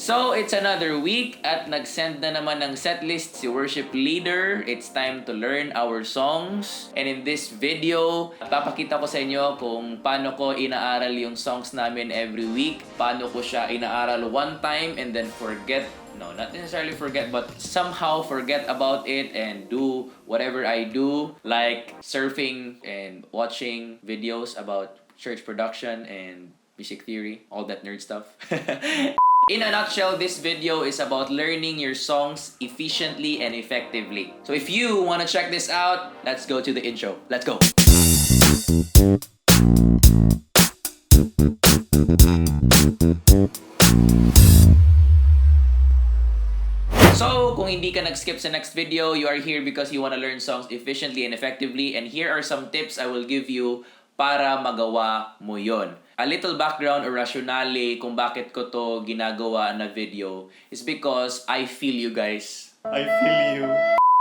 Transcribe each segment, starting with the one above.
So, it's another week at nag-send na naman ng setlist si worship leader. It's time to learn our songs. And in this video, papakita ko sa inyo kung paano ko inaaral yung songs namin every week. Paano ko siya inaaral one time and then not necessarily forget, but somehow forget about it and do whatever I do, like surfing and watching videos about church production and music theory, all that nerd stuff. In a nutshell, this video is about learning your songs efficiently and effectively. So if you want to check this out, let's go to the intro. Let's go! So, kung hindi ka nag-skip sa next video, you are here because you want to learn songs efficiently and effectively. And here are some tips I will give you para magawa mo yon. A little background or rationale kung bakit ko to ginagawa na video is because I feel you guys. I feel you.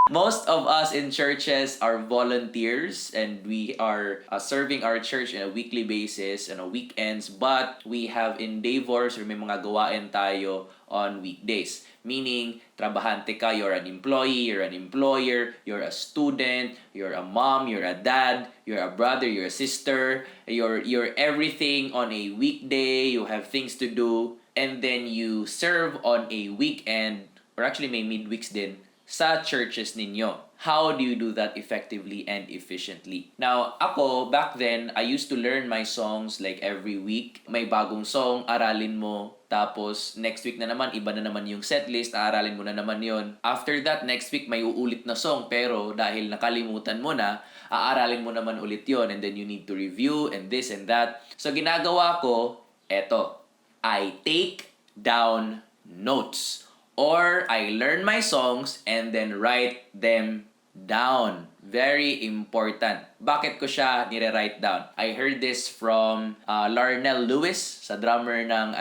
Most of us in churches are volunteers and we are serving our church on a weekly basis, on a weekends, but we have endeavors or may mga gawain tayo on weekdays. Meaning, trabahante ka, you're an employee, you're an employer, you're a student, you're a mom, you're a dad, you're a brother, you're a sister, you're everything on a weekday, you have things to do, and then you serve on a weekend, or actually may midweeks din, sa churches ninyo. How do you do that effectively and efficiently? Now, ako, back then, I used to learn my songs like every week. May bagong song, aralin mo. Tapos, next week na naman, iba na naman yung setlist, aralin mo na naman yon. After that, next week, may uulit na song. Pero, dahil nakalimutan mo na, aaralin mo naman ulit yon. And then, you need to review and this and that. So, ginagawa ko, eto. I take down notes. Or I learn my songs and then write them down. Very important. Bakit ko siya nire-write down? I heard this from Rationale Lewis, sa drummer ng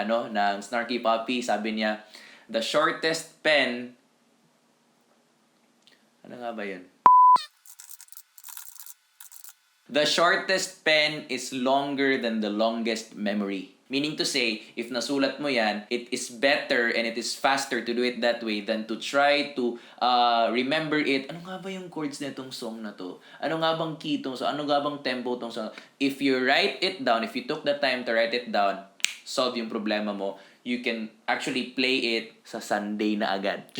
Snarky Puppy. Sabi niya, the shortest pen... Ano nga ba yun? The shortest pen is longer than the longest memory. Meaning to say, if nasulat mo yan, it is better and it is faster to do it that way than to try to remember it. Ano nga ba yung chords na itong song na to? Ano nga bang key itong song? Ano nga bang tempo itong song? If you write it down, if you took the time to write it down, solve yung problema mo. You can actually play it sa Sunday na agad.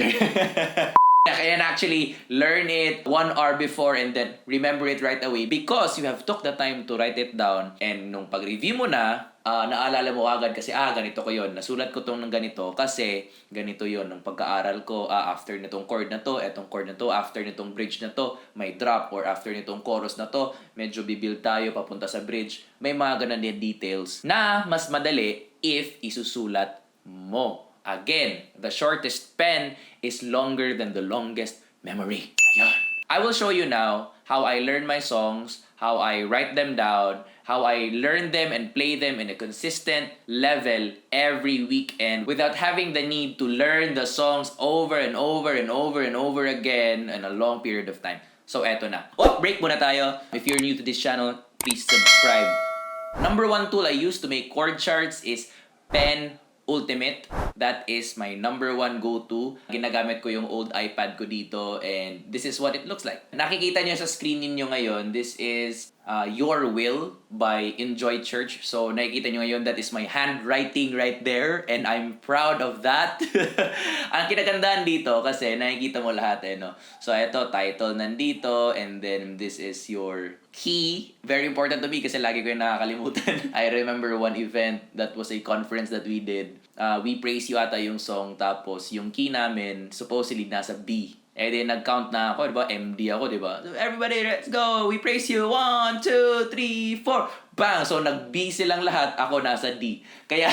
And actually learn it 1 hour before and then remember it right away because you have took the time to write it down. And nung pag-review mo na, naalala mo agad kasi ganito ko yon, nasulat ko tong ng ganito kasi ganito yon ng pagkaaral ko. After nitong chord na to, etong chord na to, after nitong bridge na to, may drop, or after nitong chorus na to, medyo bibuild tayo papunta sa bridge. May mga ganun din details na mas madali if isusulat mo. Again, the shortest pen is longer than the longest memory. Ayan. I will show you now how I learn my songs, how I write them down, how I learn them and play them in a consistent level every weekend without having the need to learn the songs over and over and over and over again in a long period of time. So, eto na. Break muna tayo. If you're new to this channel, please subscribe. Number 1 tool I use to make chord charts is Penultimate. That is my number 1 go-to. Ginagamit ko yung old iPad ko dito and this is what it looks like. Nakikita niyo sa screen niyo ngayon, this is Your Will by Enjoy Church. So nakikita niyo ngayon, that is my handwriting right there and I'm proud of that. Ang kinagandaan dito kasi nakikita mo lahat no. So ito, title nandito and then this is your key. Very important to me kasi lagi ko yung nakakalimutan. I remember one event that was a conference that we did. We Praise You ata yung song, tapos yung key namin supposedly nasa B. Eh then nag-count na ako, diba? MD ako, diba? So, everybody, let's go! We praise you! 1, 2, 3, 4! Bang! So nag-B silang lahat, ako nasa D. Kaya,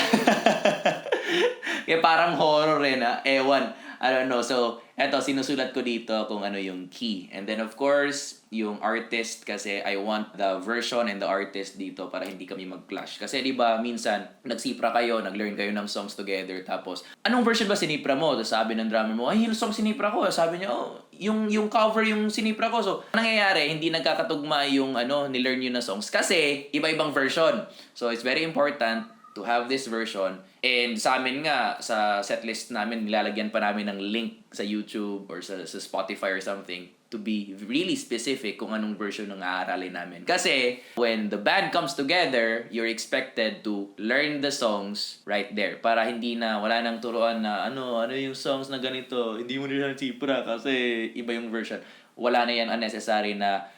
kaya parang horror ewan. I don't know. So, eto, sinusulat ko dito kung ano yung key. And then, of course, yung artist kasi I want the version and the artist dito para hindi kami mag-clash. Kasi, di ba, minsan, nagsipra kayo, nag-learn kayo ng songs together, tapos, anong version ba sinipra mo? Tapos sabi ng drummer mo, ay, yung song sinipra ko. Sabi niya, yung cover yung sinipra ko. So, nangyayari, hindi nagkakatugma yung, nilearn yun na songs. Kasi, iba-ibang version. So, it's very important to have this version. And sa amin nga, sa setlist namin, nilalagyan pa namin ng link sa YouTube or sa Spotify or something to be really specific kung anong version ng aaralin namin. Kasi when the band comes together, you're expected to learn the songs right there para hindi na wala nang turuan na ano yung songs na ganito, hindi mo rin sipra kasi iba yung version. Wala na yan unnecessary na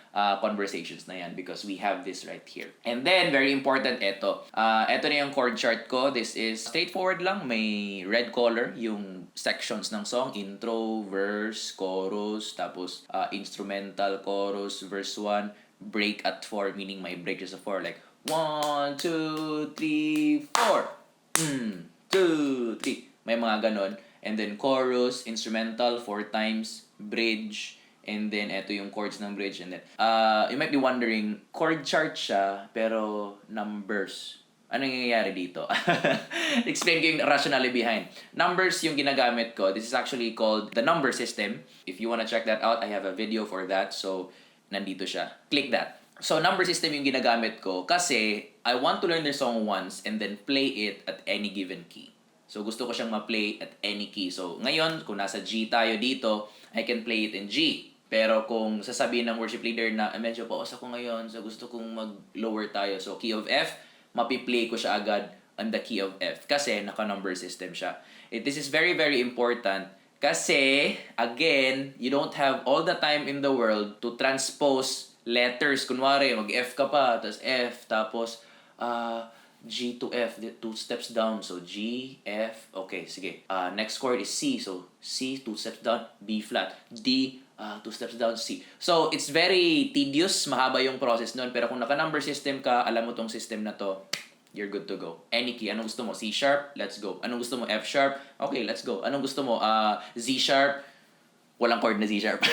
conversations na yan because we have this right here. And then, very important, ito na yung chord chart ko. This is straightforward lang. May red color, yung sections ng song. Intro, verse, chorus, tapos instrumental, chorus, verse 1, break at 4, meaning may break just a 4. Like, 1, 2, 3, 4. 2, 3. May mga ganon. And then chorus, instrumental, 4 times, bridge, and then, eto yung chords ng bridge. And then, you might be wondering, chord chart siya, pero numbers. Anong nangyayari dito? Explain ko yung rationale behind. Numbers yung ginagamit ko. This is actually called the number system. If you wanna check that out, I have a video for that. So, nandito siya. Click that. So, number system yung ginagamit ko kasi I want to learn the song once and then play it at any given key. So, gusto ko siyang ma-play at any key. So, ngayon, kung nasa G tayo dito, I can play it in G. Pero kung sasabihin ng worship leader na medyo paos ako ngayon, so gusto kong mag-lower tayo. So, key of F, mapi-play ko siya agad on the key of F kasi naka-number system siya. This is very, very important kasi, again, you don't have all the time in the world to transpose letters. Kunwari, mag-F ka pa, tapos F, tapos G to F, 2 steps down. So, G, F, okay, sige. Next chord is C. So, C, 2 steps down, B flat, D, 2 steps down, C. So, it's very tedious, mahaba yung process nun. Pero kung naka-number system ka, alam mo tong system na to, you're good to go. Any key. Anong gusto mo? C sharp? Let's go. Anong gusto mo? F sharp? Okay, let's go. Anong gusto mo? Z sharp? Walang chord na Z sharp.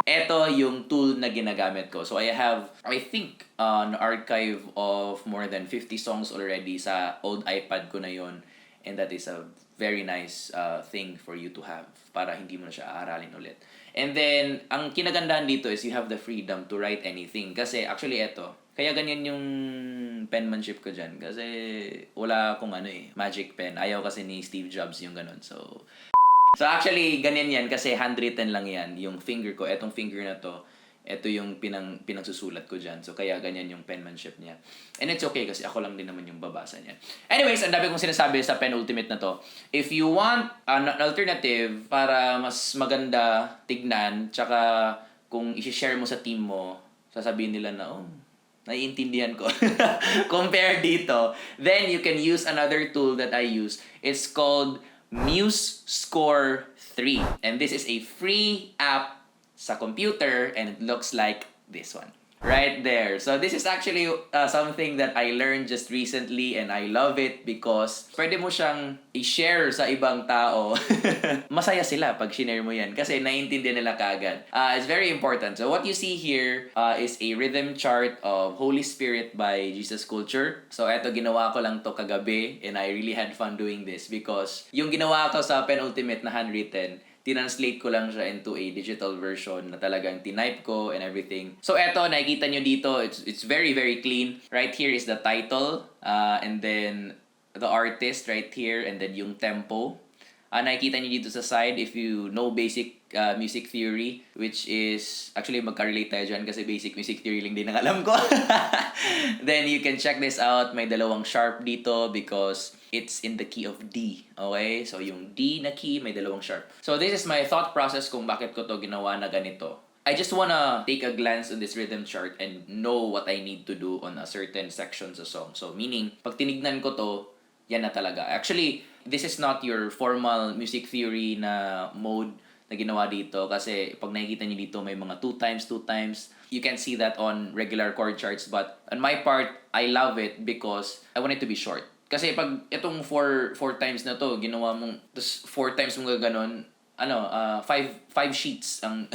Ito yung tool na ginagamit ko. So, I have, I think, an archive of more than 50 songs already sa old iPad ko na yon. And that is a very nice thing for you to have para hindi mo na siya aaralin ulit. And then, ang kinagandahan dito is you have the freedom to write anything. Kasi actually ito, kaya ganyan yung penmanship ko dyan. Kasi wala akong magic pen. Ayaw kasi ni Steve Jobs yung ganun. So actually, ganyan yan kasi handwritten lang yan. Yung finger ko, etong finger na to, ito yung pinagsusulat ko dyan. So, kaya ganyan yung penmanship niya. And it's okay kasi ako lang din naman yung babasa niya. Anyways, ang dami kong sinasabi sa Penultimate na to. If you want an alternative para mas maganda tignan, tsaka kung isi-share mo sa team mo, sasabihin nila na, naiintindihan ko. Compare dito. Then, you can use another tool that I use. It's called Muse Score 3. And this is a free app sa computer and it looks like this one. Right there. So this is actually something that I learned just recently and I love it because pwede mo siyang i-share sa ibang tao. Masaya sila pag share mo yan kasi naiintindihan nila kaagad. It's very important. So what you see here is a rhythm chart of Holy Spirit by Jesus Culture. So eto, ginawa ko lang to kagabi and I really had fun doing this because yung ginawa ko sa Penultimate na handwritten, tinranslate ko lang siya into a digital version na talagang tinype ko and everything. So eto, nakikita nyo dito, it's very, very clean. Right here is the title, and then the artist right here, and then yung tempo. Nakikita nyo dito sa side if you know basic music theory, which is, actually magka-relate tayo dyan kasi basic music theory lang din ang alam ko. Then you can check this out. May dalawang sharp dito because it's in the key of D. Okay? So yung D na key, may dalawang sharp. So this is my thought process kung bakit ko to ginawa na ganito. I just wanna take a glance on this rhythm chart and know what I need to do on a certain section sa song. So meaning, pag tinignan ko to, yan na talaga. Actually, this is not your formal music theory na mode na ginawa dito kasi pag nakikita niyo dito may mga 2 times. You can see that on regular chord charts, but on my part, I love it because I want it to be short. Kasi pag itong 4 times na to, ginawa mong, tapos 4 times mong gaganon, 5 sheets ang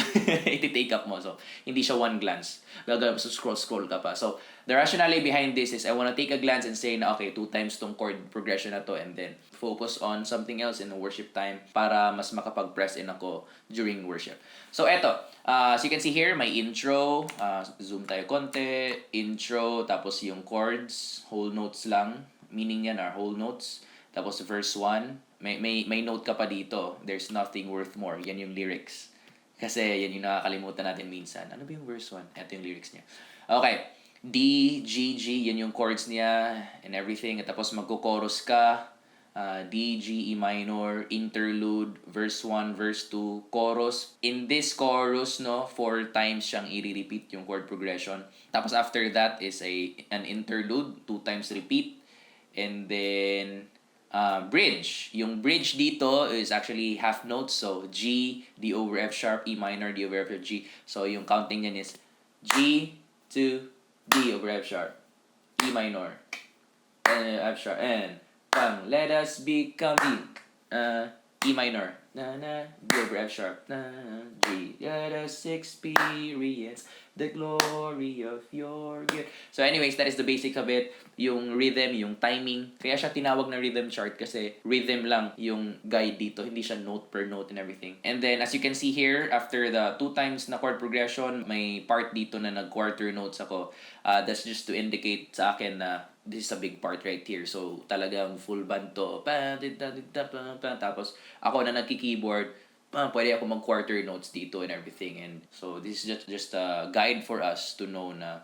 iti-take up mo. So, hindi siya one glance. Gagawin so scroll ka pa. So, the rationale behind this is I want to take a glance and say na okay, 2 times tong chord progression na to and then focus on something else in the worship time para mas makapag-press in ako during worship. So, eto. As you can see here, may intro. Zoom tayo konti. Intro, tapos yung chords. Whole notes lang. meaning yan are whole notes. Tapos verse 1, may note ka pa dito. There's nothing worth more. Yan yung lyrics. Kasi yan yung nakakalimutan natin minsan. Ano ba yung verse 1? Ito yung lyrics niya. Okay. D, G, G, yan yung chords niya and everything. At tapos magko-chorus ka. D, G, E minor, interlude, verse 1, verse 2, chorus. In this chorus, no, 4 times siyang i-repeat yung chord progression. Tapos after that is an interlude, 2 times repeat. And then bridge. Yung bridge dito is actually half notes. So G, D over F sharp, E minor, D over F sharp, G. So yung counting niyan is G to D over F sharp, E minor, F sharp, and let us become E minor, D over F sharp, G. Let us experience the glory of your gift. So anyways, that is the basic of it. Yung rhythm, yung timing. Kaya siya tinawag na rhythm chart kasi rhythm lang yung guide dito. Hindi siya note per note and everything. And then as you can see here, after the 2 times na chord progression, may part dito na nag-quarter notes ako. That's just to indicate sa akin na this is a big part right here. So talagang full band to. Tapos ako na nagki-keyboard, pwede ako mag-quarter notes dito and everything. And so this is just a guide for us to know na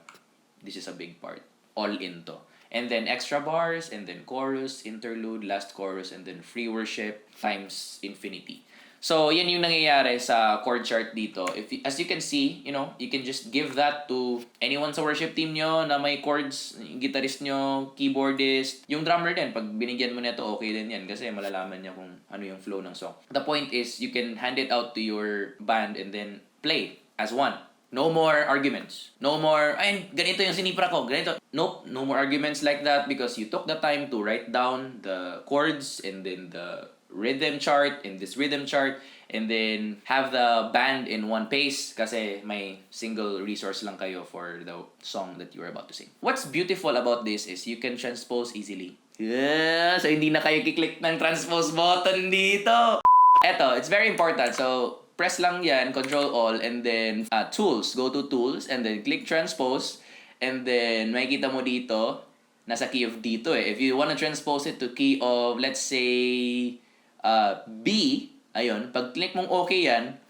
this is a big part. All into. And then extra bars, and then chorus, interlude, last chorus, and then free worship times infinity. So, yan yung nangyayari sa chord chart dito. As you can see, you can just give that to anyone sa worship team nyo na may chords, guitarist nyo, keyboardist, yung drummer din. Pag binigyan mo nito, okay din yan kasi malalaman niya kung ano yung flow ng song. The point is, you can hand it out to your band and then play as one. No more arguments. No more, ay, ganito yung sinipra ko, ganito. Nope, no more arguments like that because you took the time to write down the chords and then the rhythm chart in this rhythm chart and then have the band in one pace kasi may single resource lang kayo for the song that you are about to sing. What's beautiful about this is you can transpose easily. Yeah, so hindi na kayo kiklik ng transpose button dito. Eto, it's very important. So, press lang yan, control all, and then tools. Go to tools, and then click transpose. And then, makikita mo dito, nasa key of D to eh. If you wanna transpose it to key of, let's say, B, ayun, pag click mong okay yan,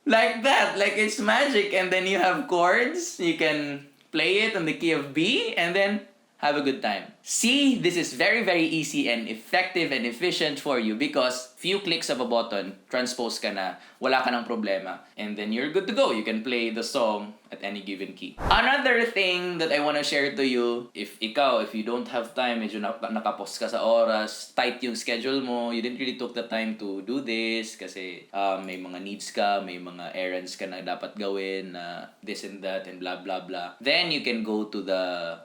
like that, like it's magic. And then you have chords, you can play it on the key of B, and then have a good time. See, this is very, very easy and effective and efficient for you because few clicks of a button, transpose ka na, wala ka ng problema, and then you're good to go. You can play the song at any given key. Another thing that I want to share to you, if you don't have time, medyo nakapos ka sa oras, tight yung schedule mo, you didn't really took the time to do this kasi may mga needs ka, may mga errands ka na dapat gawin, this and that, and blah, blah, blah. Then you can go to the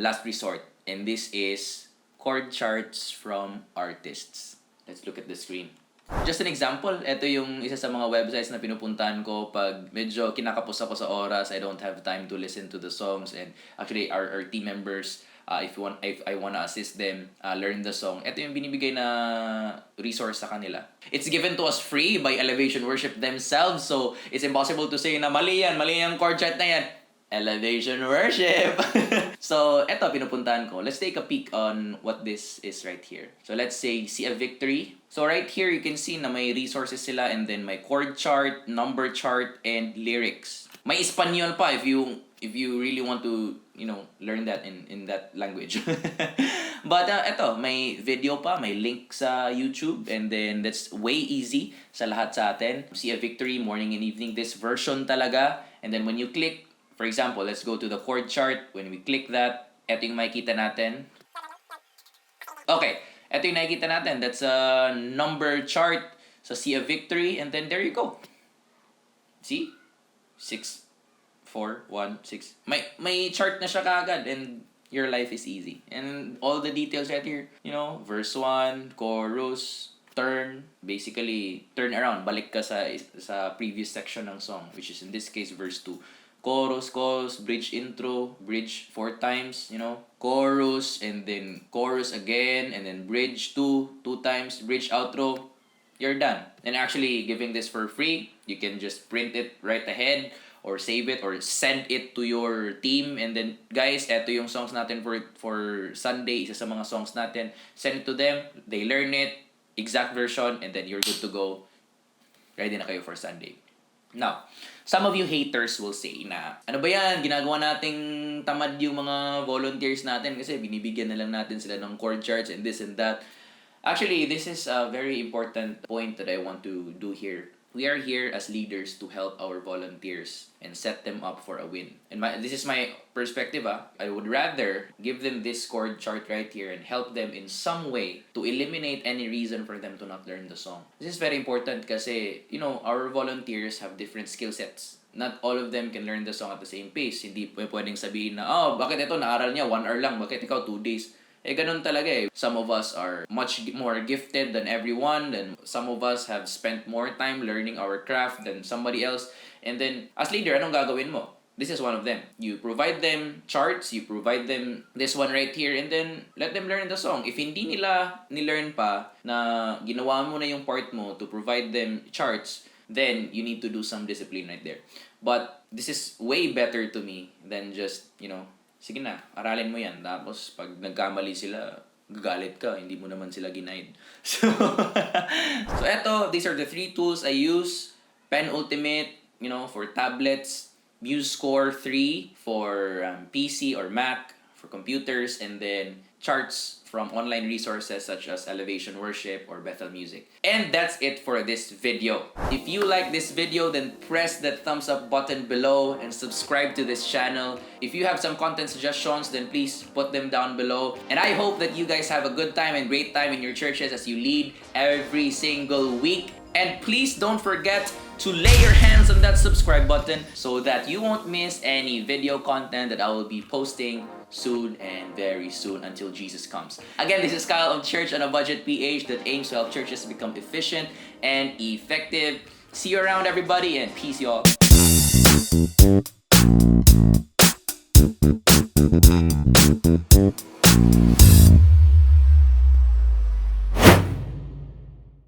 last resort. And this is chord charts from artists. Let's look at the screen. Just an example, ito yung isa sa mga websites na pinupuntahan ko pag medyo kinakapos ako sa oras, I don't have time to listen to the songs, and actually our team members, if I wanna assist them learn the song, ito yung binibigay na resource sa kanila. It's given to us free by Elevation Worship themselves, so it's impossible to say na mali yung chord chart na yan. Elevation Worship! So, eto, pinupuntahan ko. Let's take a peek on what this is right here. So, let's say, see a victory. So, right here, you can see na may resources sila and then may chord chart, number chart, and lyrics. May Espanyol pa if you really want to, learn that in that language. But, eto, may video pa, may link sa YouTube, and then that's way easy sa lahat sa atin. See a victory, morning and evening, this version talaga. And then, when you click, for example, let's go to the chord chart. When we click that, ito yung makikita natin. Okay, ito yung nakikita natin. That's a number chart. So, see a victory, and then there you go. See? 6, 4, 1, 6. May chart na siya kaagad, and your life is easy. And all the details right here, verse 1, chorus, turn, basically, turn around. Balik ka sa previous section ng song, which is in this case, verse 2. Chorus, bridge intro, bridge 4 times, chorus, and then chorus again, and then bridge 2 times, bridge outro, you're done. And actually, giving this for free, you can just print it right ahead, or save it or send it to your team, and then guys, eto yung songs natin for Sunday, isa sa mga songs natin, send it to them, they learn it, exact version, and then you're good to go. Ready na kayo for Sunday. Now, some of you haters will say na, ano ba yan, ginagawa nating tamad yung mga volunteers natin kasi binibigyan na lang natin sila ng chord charts and this and that. Actually, this is a very important point that I want to do here. We are here as leaders to help our volunteers and set them up for a win. And this is my perspective. I would rather give them this chord chart right here and help them in some way to eliminate any reason for them to not learn the song. This is very important kasi, our volunteers have different skill sets. Not all of them can learn the song at the same pace. Hindi pwedeng sabihin na, bakit ito naaral niya 1 hour lang, bakit ikaw 2 days? Ganun talaga eh. Some of us are much more gifted than everyone, and some of us have spent more time learning our craft than somebody else. And then, as leader, anong gagawin mo? This is one of them. You provide them charts, you provide them this one right here, and then let them learn the song. If hindi nila ni-learn pa na ginawa mo na yung part mo to provide them charts, then you need to do some discipline right there. But this is way better to me than just, sige na, aralin mo yan. Tapos, pag nagkamali sila, gagalit ka. Hindi mo naman sila ginaid. So, these are the 3 tools I use. Penultimate, for tablets. MuseScore 3 for PC or Mac, for computers. And then, charts from online resources such as Elevation Worship or Bethel Music. And that's it for this video. If you like this video, then press that thumbs up button below and subscribe to this channel. If you have some content suggestions, then please put them down below. And I hope that you guys have a good time and great time in your churches as you lead every single week. And please don't forget to lay your hands on that subscribe button so that you won't miss any video content that I will be posting soon and very soon until Jesus comes. Again, this is Kyle of Church on a Budget PH that aims to help churches become efficient and effective. See you around, everybody, and peace, y'all.